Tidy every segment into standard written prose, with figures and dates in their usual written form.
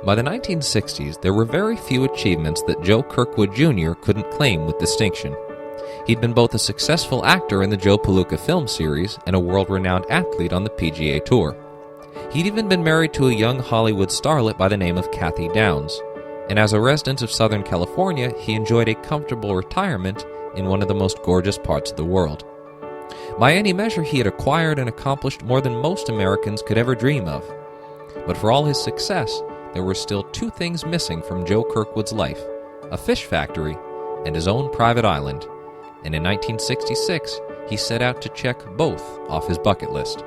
By the 1960s, there were very few achievements that Joe Kirkwood Jr. couldn't claim with distinction. He'd been both a successful actor in the Joe Palooka film series and a world-renowned athlete on the PGA Tour. He'd even been married to a young Hollywood starlet by the name of Kathy Downs, and as a resident of Southern California, he enjoyed a comfortable retirement in one of the most gorgeous parts of the world. By any measure, he had acquired and accomplished more than most Americans could ever dream of. But for all his success, there were still two things missing from Joe Kirkwood's life: a fish factory and his own private island. And in 1966, he set out to check both off his bucket list.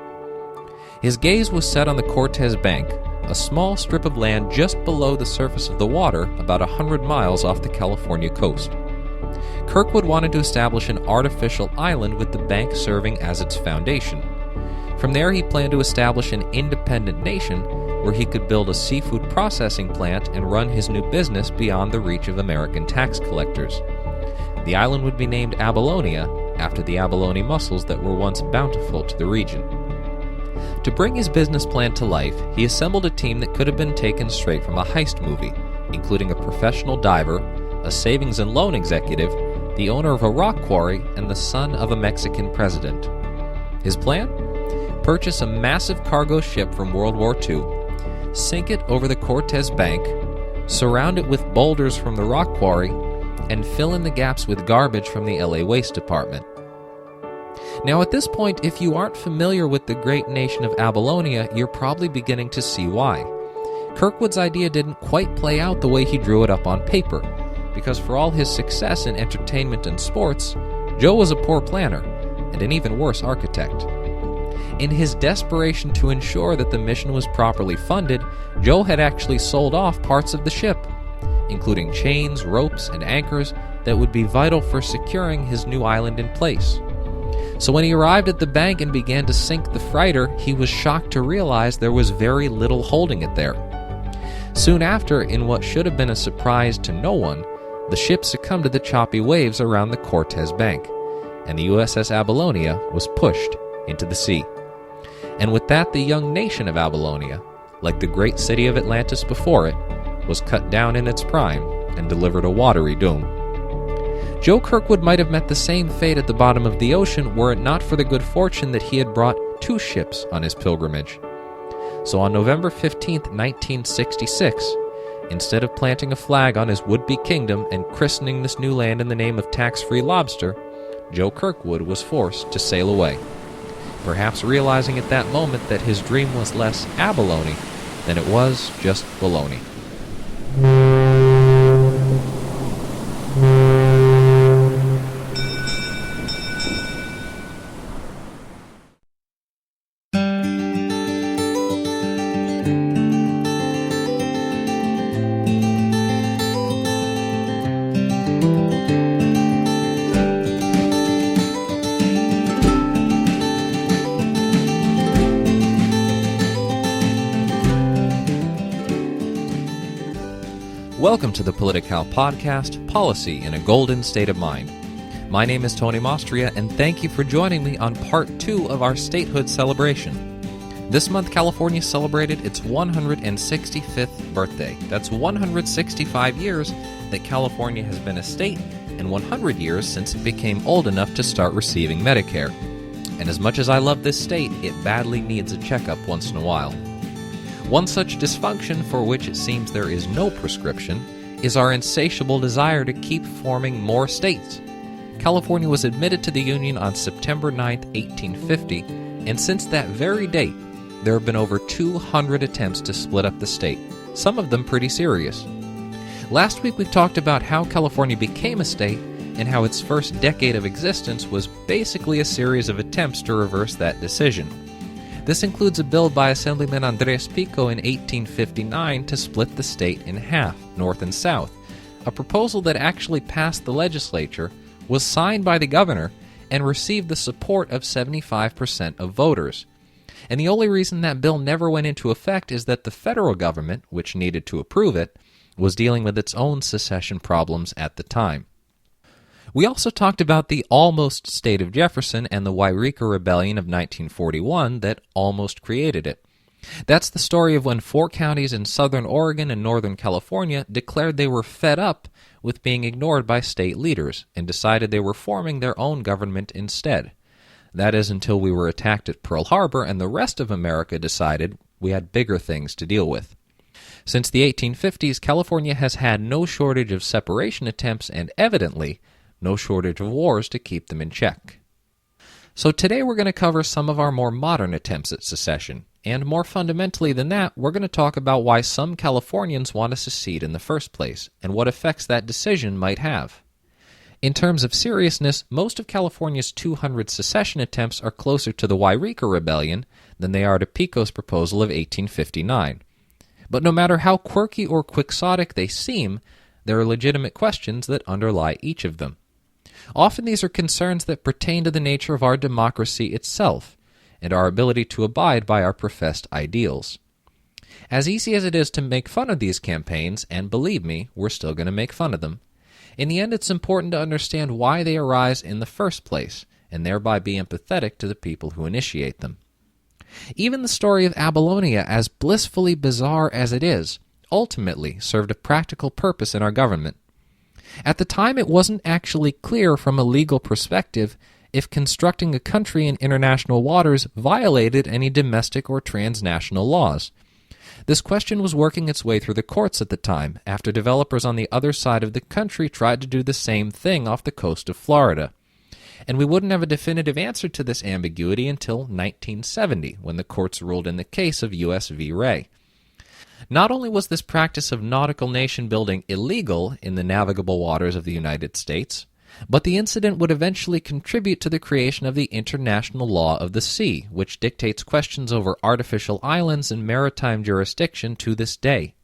His gaze was set on the Cortez Bank, a small strip of land just below the surface of the water about 100 miles off the California coast. Kirkwood wanted to establish an artificial island with the bank serving as its foundation. From there, he planned to establish an independent nation where he could build a seafood processing plant and run his new business beyond the reach of American tax collectors. The island would be named Abylonia, after the abalone mussels that were once bountiful to the region. To bring his business plan to life, he assembled a team that could have been taken straight from a heist movie, including a professional diver, a savings and loan executive, the owner of a rock quarry, and the son of a Mexican president. His plan? Purchase a massive cargo ship from World War II, sink it over the Cortez Bank, surround it with boulders from the rock quarry, and fill in the gaps with garbage from the LA Waste Department. Now at this point, if you aren't familiar with the great nation of Abylonia, you're probably beginning to see why. Kirkwood's idea didn't quite play out the way he drew it up on paper, because for all his success in entertainment and sports, Joe was a poor planner, and an even worse architect. In his desperation to ensure that the mission was properly funded, Joe had actually sold off parts of the ship, including chains, ropes, and anchors that would be vital for securing his new island in place. So when he arrived at the bank and began to sink the freighter, he was shocked to realize there was very little holding it there. Soon after, in what should have been a surprise to no one, the ship succumbed to the choppy waves around the Cortez Bank, and the USS Abylonia was pushed into the sea. And with that, the young nation of Abylonia, like the great city of Atlantis before it, was cut down in its prime and delivered a watery doom. Joe Kirkwood might have met the same fate at the bottom of the ocean were it not for the good fortune that he had brought two ships on his pilgrimage. So on November 15th, 1966, instead of planting a flag on his would-be kingdom and christening this new land in the name of tax-free lobster, Joe Kirkwood was forced to sail away, perhaps realizing at that moment that his dream was less abalone than it was just baloney. Welcome to the Politi-Cal Podcast, Policy in a Golden State of Mind. My name is Tony Mostria, and thank you for joining me on Part 2 of our Statehood celebration. This month, California celebrated its 165th birthday. That's 165 years that California has been a state, and 100 years since it became old enough to start receiving Medicare. And as much as I love this state, it badly needs a checkup once in a while. One such dysfunction for which it seems there is no prescription is our insatiable desire to keep forming more states. California was admitted to the Union on September 9, 1850, and since that very date, there have been over 200 attempts to split up the state, some of them pretty serious. Last week we talked about how California became a state and how its first decade of existence was basically a series of attempts to reverse that decision. This includes a bill by Assemblyman Andres Pico in 1859 to split the state in half, north and south, a proposal that actually passed the legislature, was signed by the governor, and received the support of 75% of voters. And the only reason that bill never went into effect is that the federal government, which needed to approve it, was dealing with its own secession problems at the time. We also talked about the almost state of Jefferson and the Wairika Rebellion of 1941 that almost created it. That's the story of when 4 counties in southern Oregon and northern California declared they were fed up with being ignored by state leaders and decided they were forming their own government instead. That is until we were attacked at Pearl Harbor and the rest of America decided we had bigger things to deal with. Since the 1850s, California has had no shortage of separation attempts and, evidently, no shortage of wars to keep them in check. So today we're going to cover some of our more modern attempts at secession, and more fundamentally than that, we're going to talk about why some Californians want to secede in the first place, and what effects that decision might have. In terms of seriousness, most of California's 200 secession attempts are closer to the Wairika Rebellion than they are to Pico's proposal of 1859. But no matter how quirky or quixotic they seem, there are legitimate questions that underlie each of them. Often these are concerns that pertain to the nature of our democracy itself, and our ability to abide by our professed ideals. As easy as it is to make fun of these campaigns, and believe me, we're still going to make fun of them, in the end it's important to understand why they arise in the first place, and thereby be empathetic to the people who initiate them. Even the story of Abylonia, as blissfully bizarre as it is, ultimately served a practical purpose in our government. At the time, it wasn't actually clear from a legal perspective if constructing a country in international waters violated any domestic or transnational laws. This question was working its way through the courts at the time, after developers on the other side of the country tried to do the same thing off the coast of Florida. And we wouldn't have a definitive answer to this ambiguity until 1970, when the courts ruled in the case of U.S. v. Ray. Not only was this practice of nautical nation-building illegal in the navigable waters of the United States, but the incident would eventually contribute to the creation of the International Law of the Sea, which dictates questions over artificial islands and maritime jurisdiction to this day.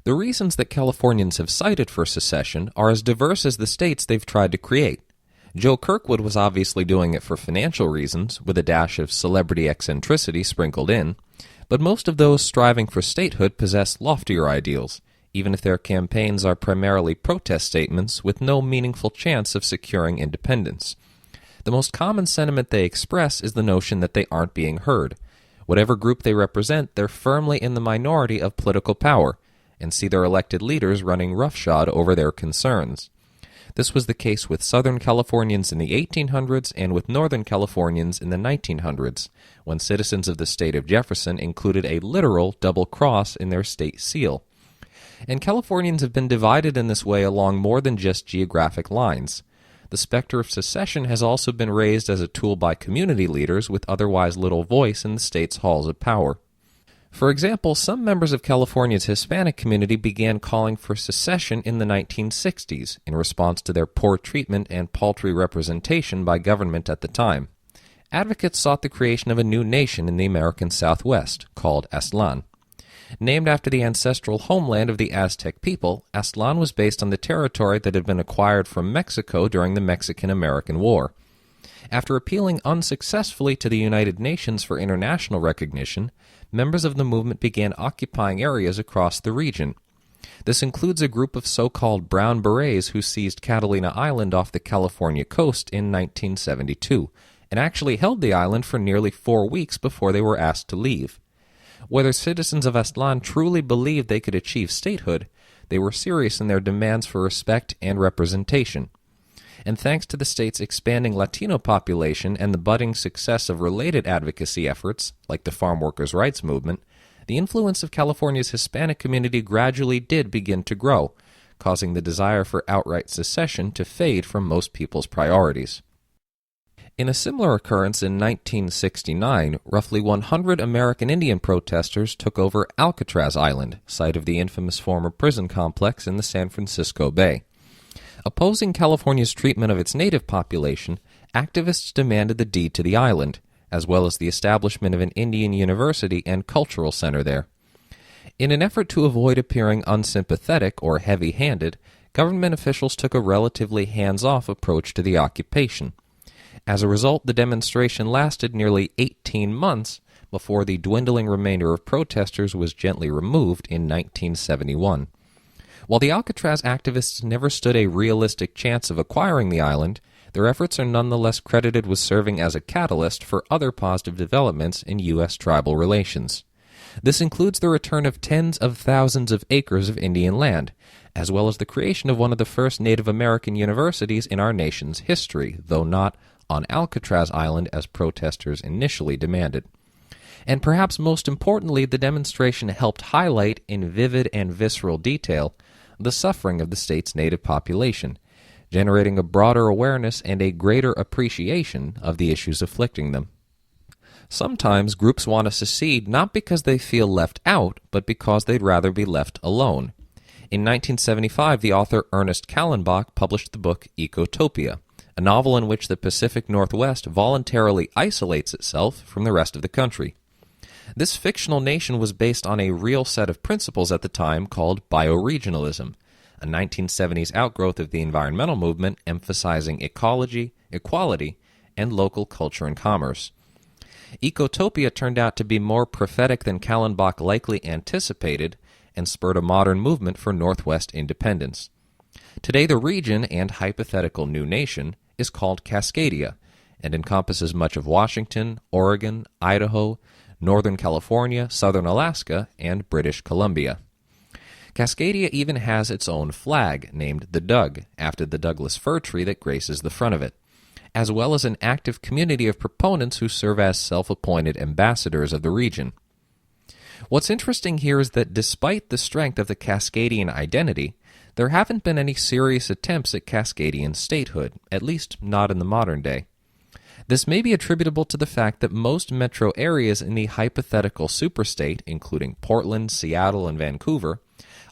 The reasons that Californians have cited for secession are as diverse as the states they've tried to create. Joe Kirkwood was obviously doing it for financial reasons, with a dash of celebrity eccentricity sprinkled in, but most of those striving for statehood possess loftier ideals, even if their campaigns are primarily protest statements with no meaningful chance of securing independence. The most common sentiment they express is the notion that they aren't being heard. Whatever group they represent, they're firmly in the minority of political power, and see their elected leaders running roughshod over their concerns. This was the case with Southern Californians in the 1800s and with Northern Californians in the 1900s, when citizens of the state of Jefferson included a literal double cross in their state seal. And Californians have been divided in this way along more than just geographic lines. The specter of secession has also been raised as a tool by community leaders with otherwise little voice in the state's halls of power. For example, some members of California's Hispanic community began calling for secession in the 1960s in response to their poor treatment and paltry representation by government at the time. Advocates sought the creation of a new nation in the American Southwest, called Aztlán. Named after the ancestral homeland of the Aztec people, Aztlán was based on the territory that had been acquired from Mexico during the Mexican-American War. After appealing unsuccessfully to the United Nations for international recognition, members of the movement began occupying areas across the region. This includes a group of so-called Brown Berets who seized Catalina Island off the California coast in 1972, and actually held the island for nearly 4 weeks before they were asked to leave. Whether citizens of Aztlán truly believed they could achieve statehood, they were serious in their demands for respect and representation. And thanks to the state's expanding Latino population and the budding success of related advocacy efforts, like the farm workers' rights movement, the influence of California's Hispanic community gradually did begin to grow, causing the desire for outright secession to fade from most people's priorities. In a similar occurrence in 1969, roughly 100 American Indian protesters took over Alcatraz Island, site of the infamous former prison complex in the San Francisco Bay. Opposing California's treatment of its native population, activists demanded the deed to the island, as well as the establishment of an Indian university and cultural center there. In an effort to avoid appearing unsympathetic or heavy-handed, government officials took a relatively hands-off approach to the occupation. As a result, the demonstration lasted nearly 18 months before the dwindling remainder of protesters was gently removed in 1971. While the Alcatraz activists never stood a realistic chance of acquiring the island, their efforts are nonetheless credited with serving as a catalyst for other positive developments in U.S. tribal relations. This includes the return of tens of thousands of acres of Indian land, as well as the creation of one of the first Native American universities in our nation's history, though not on Alcatraz Island as protesters initially demanded. And perhaps most importantly, the demonstration helped highlight in vivid and visceral detail the suffering of the state's native population, generating a broader awareness and a greater appreciation of the issues afflicting them. Sometimes groups want to secede not because they feel left out, but because they'd rather be left alone. In 1975, the author Ernest Callenbach published the book Ecotopia, a novel in which the Pacific Northwest voluntarily isolates itself from the rest of the country. This fictional nation was based on a real set of principles at the time called bioregionalism, a 1970s outgrowth of the environmental movement emphasizing ecology, equality, and local culture and commerce. Ecotopia turned out to be more prophetic than Callenbach likely anticipated and spurred a modern movement for Northwest independence. Today the region and hypothetical new nation is called Cascadia and encompasses much of Washington, Oregon, Idaho, Northern California, Southern Alaska, and British Columbia. Cascadia even has its own flag, named the Doug, after the Douglas fir tree that graces the front of it, as well as an active community of proponents who serve as self-appointed ambassadors of the region. What's interesting here is that despite the strength of the Cascadian identity, there haven't been any serious attempts at Cascadian statehood, at least not in the modern day. This may be attributable to the fact that most metro areas in the hypothetical superstate, including Portland, Seattle, and Vancouver,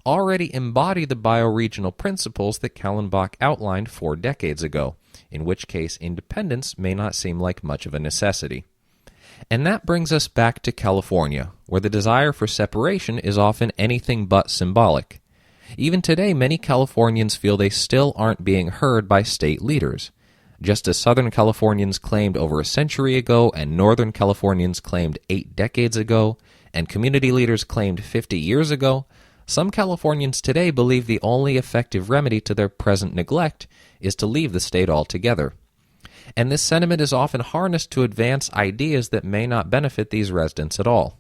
already embody the bioregional principles that Callenbach outlined 4 decades ago, in which case independence may not seem like much of a necessity. And that brings us back to California, where the desire for separation is often anything but symbolic. Even today, many Californians feel they still aren't being heard by state leaders. Just as Southern Californians claimed over a century ago and Northern Californians claimed 8 decades ago, and community leaders claimed 50 years ago, some Californians today believe the only effective remedy to their present neglect is to leave the state altogether. And this sentiment is often harnessed to advance ideas that may not benefit these residents at all.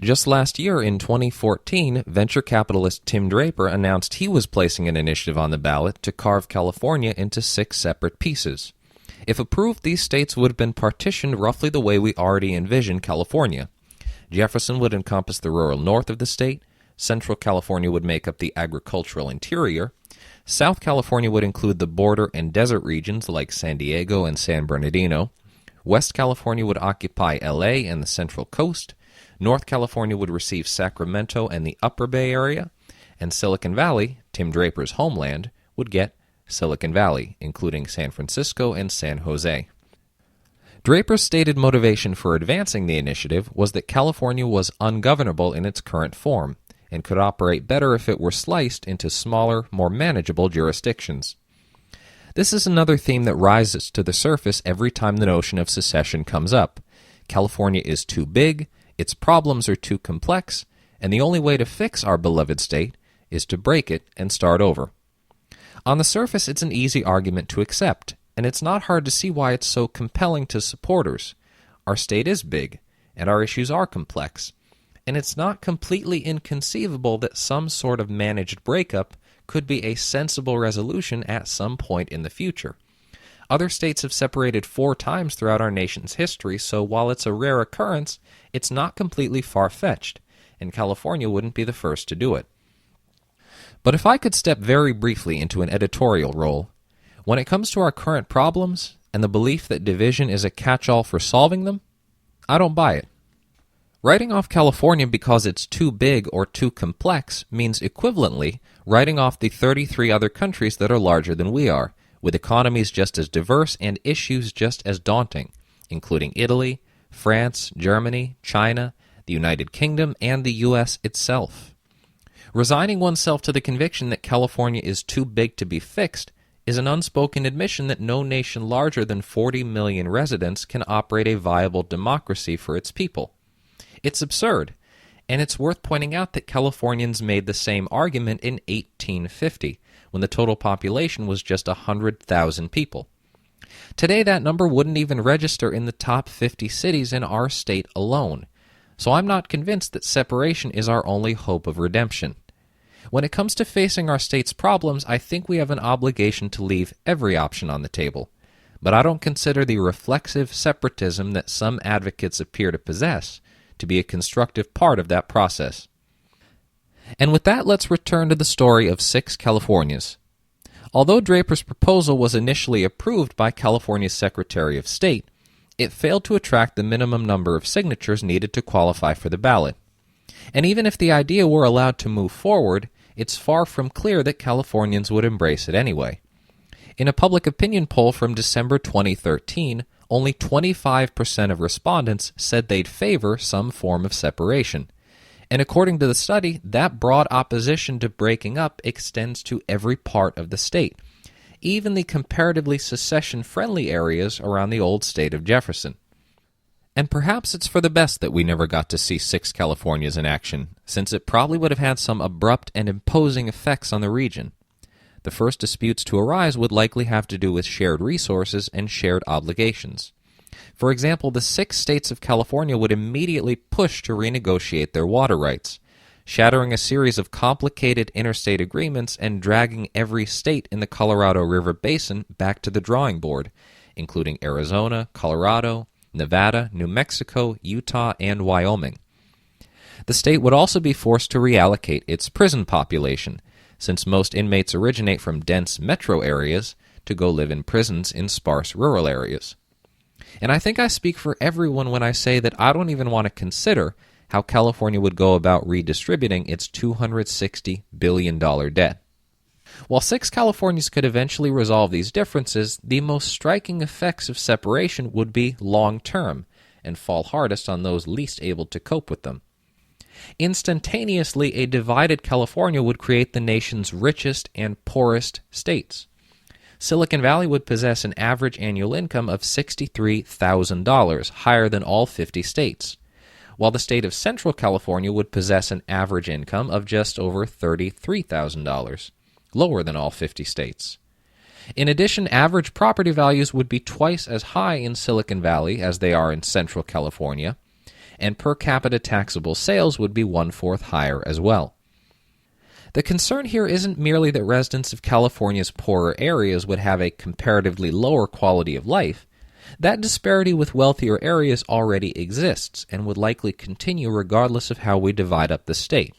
Just last year, in 2014, venture capitalist Tim Draper announced he was placing an initiative on the ballot to carve California into 6 separate pieces. If approved, these states would have been partitioned roughly the way we already envision California. Jefferson would encompass the rural north of the state, Central California would make up the agricultural interior, South California would include the border and desert regions like San Diego and San Bernardino, West California would occupy LA and the Central Coast, North California would receive Sacramento and the Upper Bay Area, and Silicon Valley, Tim Draper's homeland, would get Silicon Valley, including San Francisco and San Jose. Draper's stated motivation for advancing the initiative was that California was ungovernable in its current form, and could operate better if it were sliced into smaller, more manageable jurisdictions. This is another theme that rises to the surface every time the notion of secession comes up. California is too big, its problems are too complex, and the only way to fix our beloved state is to break it and start over. On the surface, it's an easy argument to accept, and it's not hard to see why it's so compelling to supporters. Our state is big, and our issues are complex, and it's not completely inconceivable that some sort of managed breakup could be a sensible resolution at some point in the future. Other states have separated 4 times throughout our nation's history, so while it's a rare occurrence, it's not completely far-fetched, and California wouldn't be the first to do it. But if I could step very briefly into an editorial role, when it comes to our current problems and the belief that division is a catch-all for solving them, I don't buy it. Writing off California because it's too big or too complex means equivalently writing off the 33 other countries that are larger than we are, with economies just as diverse and issues just as daunting, including Italy, France, Germany, China, the United Kingdom, and the U.S. itself. Resigning oneself to the conviction that California is too big to be fixed is an unspoken admission that no nation larger than 40 million residents can operate a viable democracy for its people. It's absurd, and it's worth pointing out that Californians made the same argument in 1850, when the total population was just 100,000 people. Today, that number wouldn't even register in the top 50 cities in our state alone. So I'm not convinced that separation is our only hope of redemption. When it comes to facing our state's problems, I think we have an obligation to leave every option on the table. But I don't consider the reflexive separatism that some advocates appear to possess to be a constructive part of that process. And with that, let's return to the story of 6 Californias. Although Draper's proposal was initially approved by California's Secretary of State, it failed to attract the minimum number of signatures needed to qualify for the ballot. And even if the idea were allowed to move forward, it's far from clear that Californians would embrace it anyway. In a public opinion poll from December 2013, only 25% of respondents said they'd favor some form of separation. And according to the study, that broad opposition to breaking up extends to every part of the state, even the comparatively secession-friendly areas around the old state of Jefferson. And perhaps it's for the best that we never got to see 6 Californias in action, since it probably would have had some abrupt and imposing effects on the region. The first disputes to arise would likely have to do with shared resources and shared obligations. For example, the 6 states of California would immediately push to renegotiate their water rights, shattering a series of complicated interstate agreements and dragging every state in the Colorado River Basin back to the drawing board, including Arizona, Colorado, Nevada, New Mexico, Utah, and Wyoming. The state would also be forced to reallocate its prison population, since most inmates originate from dense metro areas to go live in prisons in sparse rural areas. And I think I speak for everyone when I say that I don't even want to consider how California would go about redistributing its $260 billion debt. While 6 Californias could eventually resolve these differences, the most striking effects of separation would be long-term and fall hardest on those least able to cope with them. Instantaneously, a divided California would create the nation's richest and poorest states. Silicon Valley would possess an average annual income of $63,000, higher than all 50 states, while the state of Central California would possess an average income of just over $33,000, lower than all 50 states. In addition, average property values would be twice as high in Silicon Valley as they are in Central California, and per capita taxable sales would be 1/4 higher as well. The concern here isn't merely that residents of California's poorer areas would have a comparatively lower quality of life. That disparity with wealthier areas already exists and would likely continue regardless of how we divide up the state.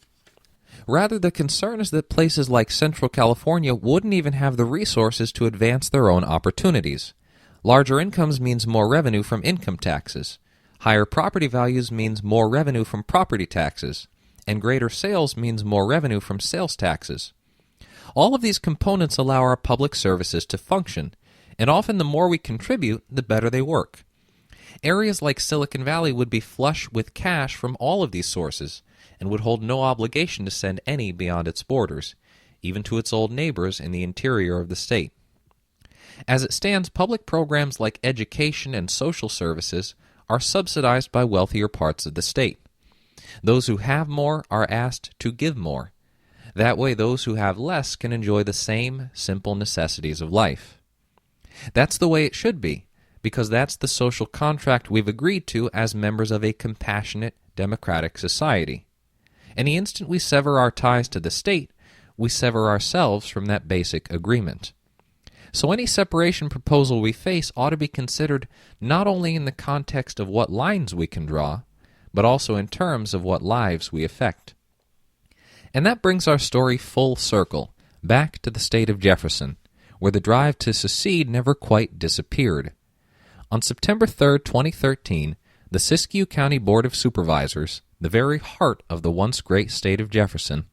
Rather, the concern is that places like Central California wouldn't even have the resources to advance their own opportunities. Larger incomes means more revenue from income taxes. Higher property values means more revenue from property taxes. And greater sales means more revenue from sales taxes. All of these components allow our public services to function, and often the more we contribute, the better they work. Areas like Silicon Valley would be flush with cash from all of these sources, and would hold no obligation to send any beyond its borders, even to its old neighbors in the interior of the state. As it stands, public programs like education and social services are subsidized by wealthier parts of the state. Those who have more are asked to give more. That way, those who have less can enjoy the same simple necessities of life. That's the way it should be, because that's the social contract we've agreed to as members of a compassionate, democratic society. And the instant we sever our ties to the state, we sever ourselves from that basic agreement. So any separation proposal we face ought to be considered not only in the context of what lines we can draw, but also in terms of what lives we affect. And that brings our story full circle, back to the state of Jefferson, where the drive to secede never quite disappeared. On September 3, 2013, the Siskiyou County Board of Supervisors, the very heart of the once great state of Jefferson,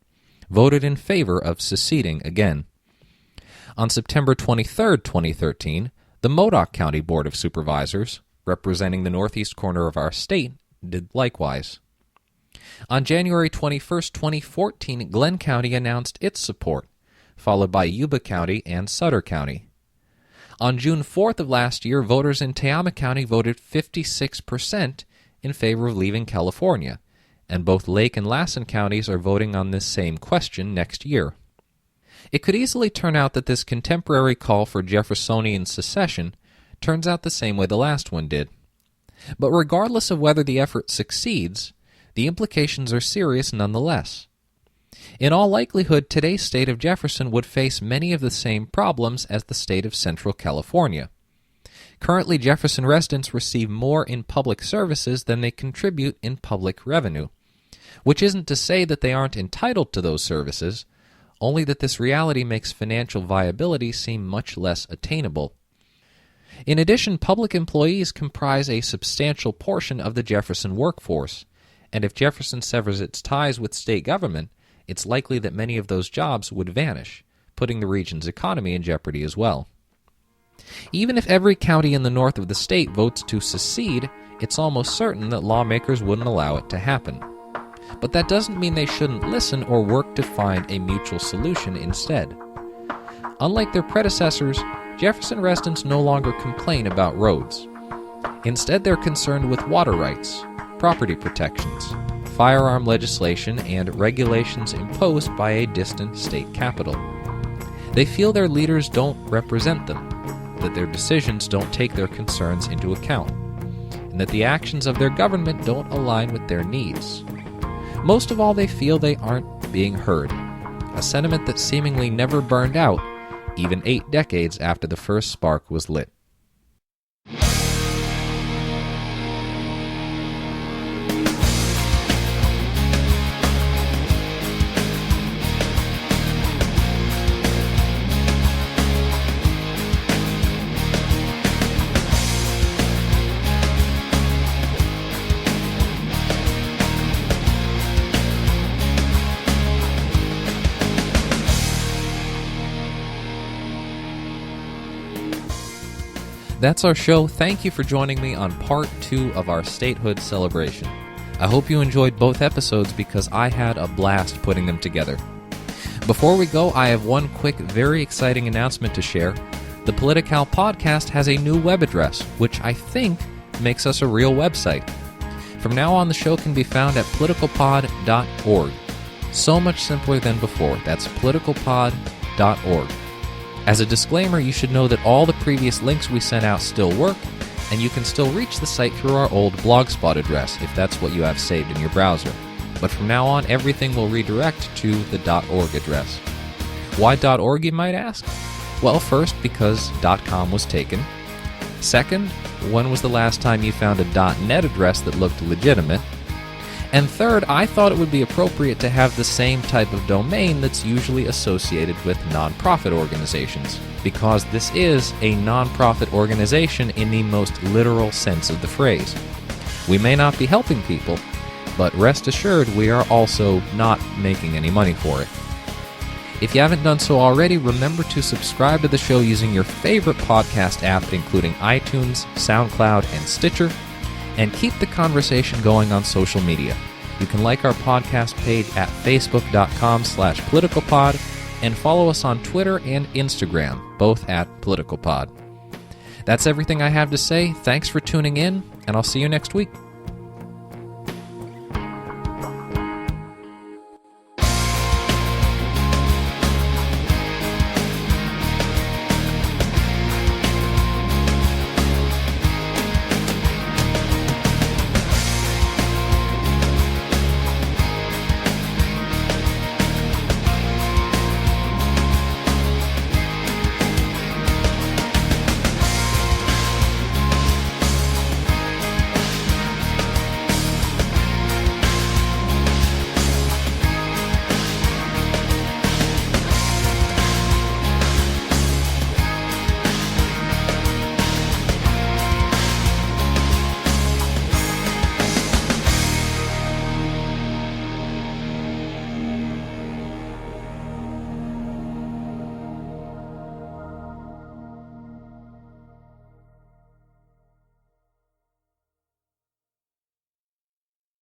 voted in favor of seceding again. On September 23, 2013, the Modoc County Board of Supervisors, representing the northeast corner of our state, did likewise. On January 21, 2014, Glenn County announced its support, followed by Yuba County and Sutter County. On June 4th of last year, voters in Tehama County voted 56% in favor of leaving California, and both Lake and Lassen counties are voting on this same question next year. It could easily turn out that this contemporary call for Jeffersonian secession turns out the same way the last one did. But regardless of whether the effort succeeds, the implications are serious nonetheless. In all likelihood, today's state of Jefferson would face many of the same problems as the state of Central California. Currently, Jefferson residents receive more in public services than they contribute in public revenue, which isn't to say that they aren't entitled to those services, only that this reality makes financial viability seem much less attainable. In addition, public employees comprise a substantial portion of the Jefferson workforce, and if Jefferson severs its ties with state government, it's likely that many of those jobs would vanish, putting the region's economy in jeopardy as well. Even if every county in the north of the state votes to secede, it's almost certain that lawmakers wouldn't allow it to happen. But that doesn't mean they shouldn't listen or work to find a mutual solution instead. Unlike their predecessors, Jefferson residents no longer complain about roads. Instead, they're concerned with water rights, property protections, firearm legislation, and regulations imposed by a distant state capital. They feel their leaders don't represent them, that their decisions don't take their concerns into account, and that the actions of their government don't align with their needs. Most of all, they feel they aren't being heard, a sentiment that seemingly never burned out, even 8 decades after the first spark was lit. That's our show. Thank you for joining me on part 2 of our Statehood celebration. I hope you enjoyed both episodes because I had a blast putting them together. Before we go, I have one quick, very exciting announcement to share. The Politi-Cal Podcast has a new web address, which I think makes us a real website. From now on, the show can be found at politicalpod.org. So much simpler than before. That's politicalpod.org. As a disclaimer, you should know that all the previous links we sent out still work, and you can still reach the site through our old Blogspot address if that's what you have saved in your browser. But from now on, everything will redirect to the .org address. Why .org, you might ask? Well, first, because .com was taken. Second, when was the last time you found a .net address that looked legitimate? And third, I thought it would be appropriate to have the same type of domain that's usually associated with nonprofit organizations, because this is a nonprofit organization in the most literal sense of the phrase. We may not be helping people, but rest assured we are also not making any money for it. If you haven't done so already, remember to subscribe to the show using your favorite podcast app, including iTunes, SoundCloud, and Stitcher, and keep the conversation going on social media. You can like our podcast page at facebook.com/politicalpod and follow us on Twitter and Instagram, both at politicalpod. That's everything I have to say. Thanks for tuning in, and I'll see you next week.